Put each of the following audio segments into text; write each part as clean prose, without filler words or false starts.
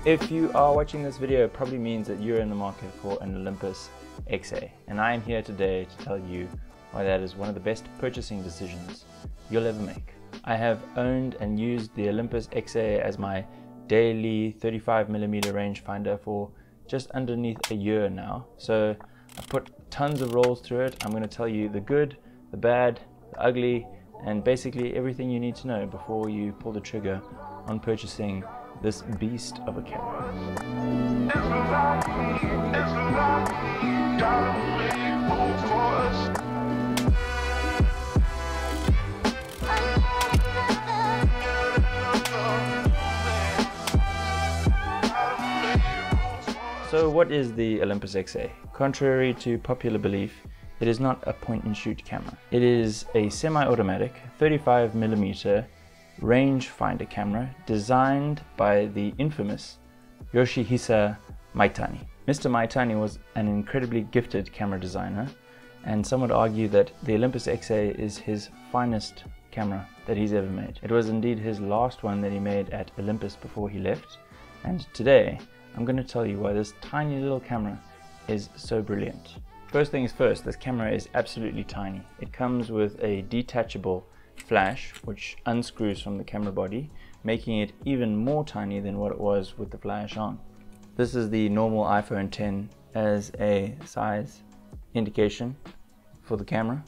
If you are watching this video, it probably means that you're in the market for an Olympus XA, and I am here today to tell you why that is one of the best purchasing decisions you'll ever make. I have owned and used the Olympus XA as my daily 35mm rangefinder for just underneath a year now, so I put tons of rolls through it. I'm going to tell you the good, the bad, the ugly, and basically everything you need to know before you pull the trigger on purchasing this beast of a camera. So what is the Olympus XA? Contrary to popular belief, it is not a point-and-shoot camera. It is a semi-automatic 35mm rangefinder camera designed by the infamous Yoshihisa Maitani. Mr. Maitani was an incredibly gifted camera designer, and some would argue that the Olympus XA is his finest camera that he's ever made. It was indeed his last one that he made at Olympus before he left, and today I'm going to tell you why this tiny little camera is so brilliant. First things first, this camera is absolutely tiny. It comes with a detachable flash which unscrews from the camera body, making it even more tiny than what it was with the flash on. This is the normal iPhone X as a size indication for the camera.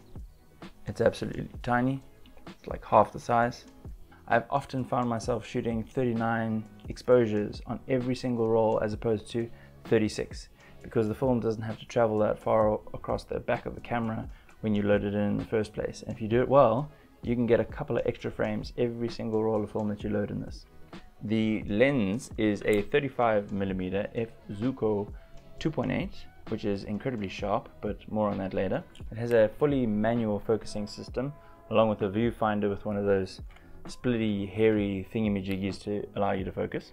It's absolutely tiny. It's like half the size. I've often found myself shooting 39 exposures on every single roll as opposed to 36, because the film doesn't have to travel that far across the back of the camera when you load it in the first place. And if you do it well, you can get a couple of extra frames every single roll of film that you load in this. The lens is a 35mm f/Zuiko 2.8, which is incredibly sharp, but more on that later. It has a fully manual focusing system, along with a viewfinder with one of those splitty, hairy thingamajiggies to allow you to focus.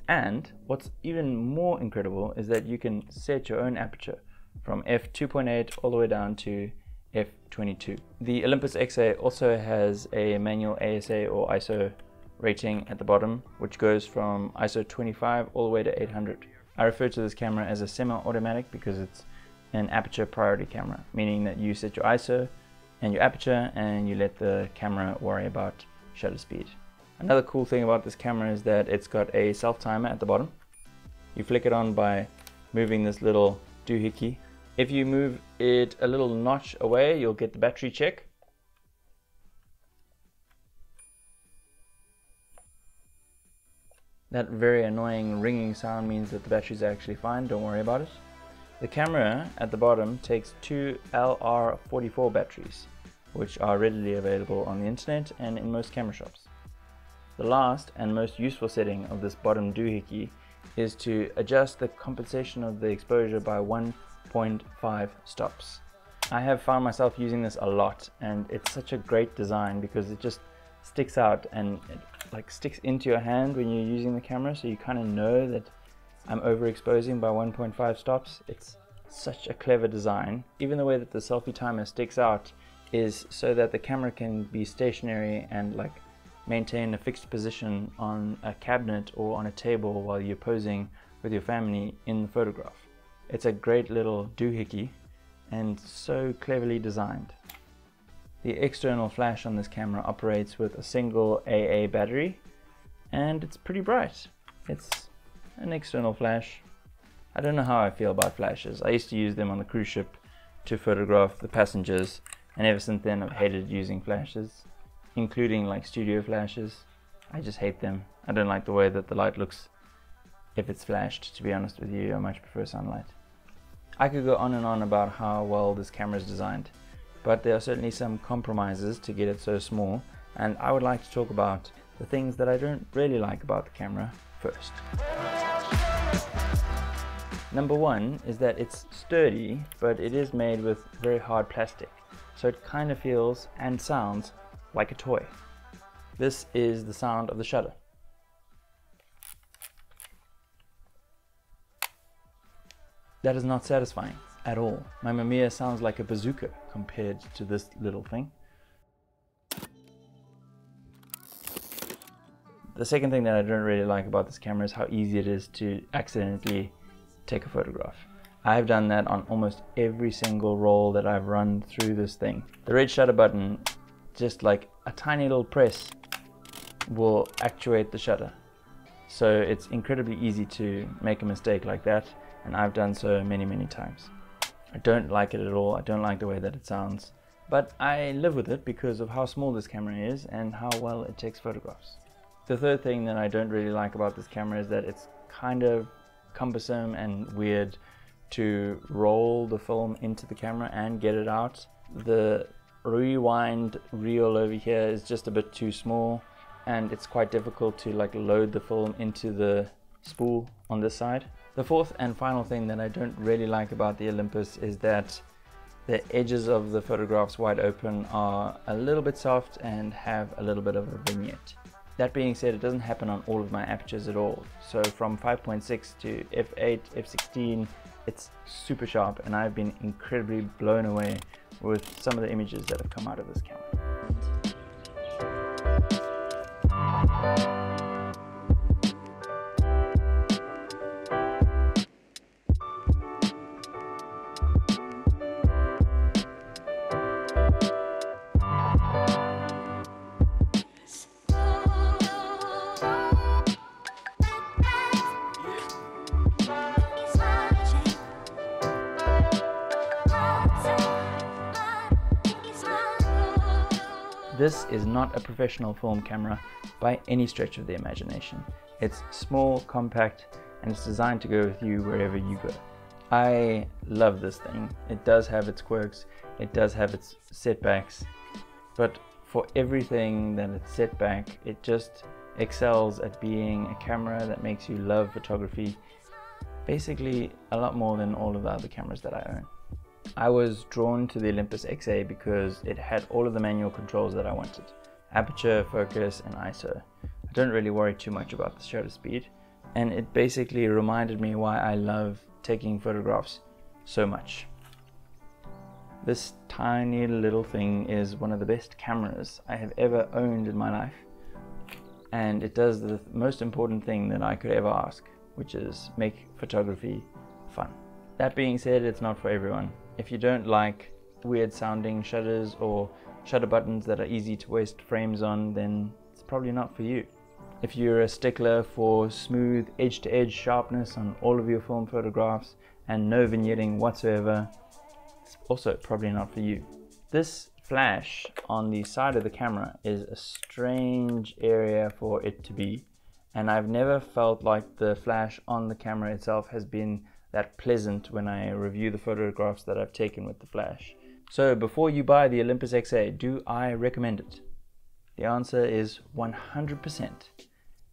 And what's even more incredible is that you can set your own aperture from f2.8 all the way down to f22. The Olympus XA also has a manual ASA or ISO rating at the bottom, which goes from ISO 25 all the way to 800. I refer to this camera as a semi-automatic because it's an aperture priority camera, meaning that you set your ISO and your aperture and you let the camera worry about shutter speed. Another cool thing about this camera is that it's got a self timer at the bottom. You flick it on by moving this little doohickey. If you move it a little notch away, you'll get the battery check. That very annoying ringing sound means that the batteries are actually fine, don't worry about it. The camera at the bottom takes two LR44 batteries, which are readily available on the internet and in most camera shops. The last and most useful setting of this bottom doohickey is to adjust the compensation of the exposure by 1.5 stops. I have found myself using this a lot, and it's such a great design because it just sticks out and it like sticks into your hand when you're using the camera, so you kind of know that I'm overexposing by 1.5 stops. It's such a clever design. Even the way that the selfie timer sticks out is so that the camera can be stationary and like maintain a fixed position on a cabinet or on a table while you're posing with your family in the photograph. It's a great little doohickey and so cleverly designed. The external flash on this camera operates with a single AA battery, and it's pretty bright. It's an external flash. I don't know how I feel about flashes. I used to use them on the cruise ship to photograph the passengers, and ever since then I've hated using flashes, including like studio flashes. I just hate them. I don't like the way that the light looks if it's flashed, to be honest with you. I much prefer sunlight. I could go on and on about how well this camera is designed, but there are certainly some compromises to get it so small, and I would like to talk about the things that I don't really like about the camera first. Number one is that it's sturdy, but it is made with very hard plastic, so it kind of feels and sounds like a toy. This is the sound of the shutter. That is not satisfying at all. My Mamiya sounds like a bazooka compared to this little thing. The second thing that I don't really like about this camera is how easy it is to accidentally take a photograph. I've done that on almost every single roll that I've run through this thing. The red shutter button, just like a tiny little press, will actuate the shutter. So it's incredibly easy to make a mistake like that, and I've done so many times. I don't like it at all. I don't like the way that it sounds, but I live with it because of how small this camera is and how well it takes photographs. The third thing that I don't really like about this camera is that it's kind of cumbersome and weird to roll the film into the camera and get it out. The rewind reel over here is just a bit too small, and it's quite difficult to like load the film into the spool on this side. The fourth and final thing that I don't really like about the Olympus is that the edges of the photographs wide open are a little bit soft and have a little bit of a vignette. That being said, it doesn't happen on all of my apertures at all. So from 5.6 to f8, f16, it's super sharp, and I've been incredibly blown away with some of the images that have come out of this camera. This is not a professional film camera by any stretch of the imagination. It's small, compact, and it's designed to go with you wherever you go. I love this thing. It does have its quirks, it does have its setbacks, but for everything that it's set back, it just excels at being a camera that makes you love photography, basically a lot more than all of the other cameras that I own. I was drawn to the Olympus XA because it had all of the manual controls that I wanted: aperture, focus, and ISO. I don't really worry too much about the shutter speed, and it basically reminded me why I love taking photographs so much. This tiny little thing is one of the best cameras I have ever owned in my life, and it does the most important thing that I could ever ask, which is make photography fun. That being said, it's not for everyone. If you don't like weird sounding shutters or shutter buttons that are easy to waste frames on, then it's probably not for you. If you're a stickler for smooth edge-to-edge sharpness on all of your film photographs and no vignetting whatsoever, it's also probably not for you. This flash on the side of the camera is a strange area for it to be, and I've never felt like the flash on the camera itself has been that pleasant when I review the photographs that I've taken with the flash. So before you buy the Olympus XA, do I recommend it? The answer is 100%.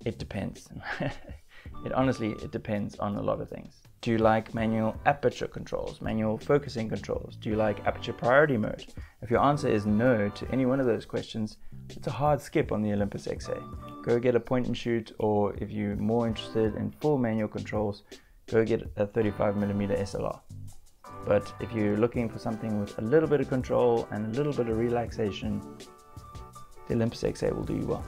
It depends. It depends on a lot of things. Do you like manual aperture controls, manual focusing controls? Do you like aperture priority mode? If your answer is no to any one of those questions, it's a hard skip on the Olympus XA. Go get a point and shoot, or if you're more interested in full manual controls, go get a 35mm SLR. But if you're looking for something with a little bit of control and a little bit of relaxation, the Olympus XA will do you well.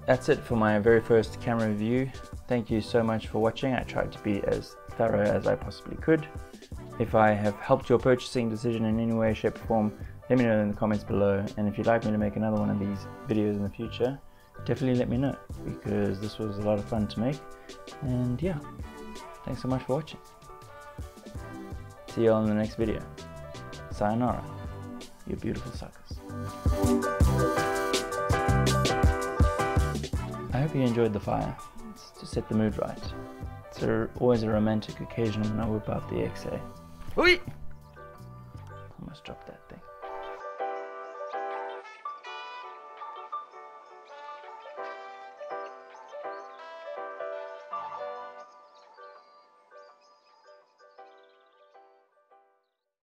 That's it for my very first camera review. Thank you so much for watching. I tried to be as thorough as I possibly could. If I have helped your purchasing decision in any way, shape or form, let me know in the comments below. And if you'd like me to make another one of these videos in the future, definitely let me know, because this was a lot of fun to make. And yeah, thanks so much for watching. See you all in the next video. Sayonara, you beautiful suckers. I hope you enjoyed the fire. It's to set the mood right. It's always a romantic occasion when I whip out the XA. Oi! Almost dropped that thing.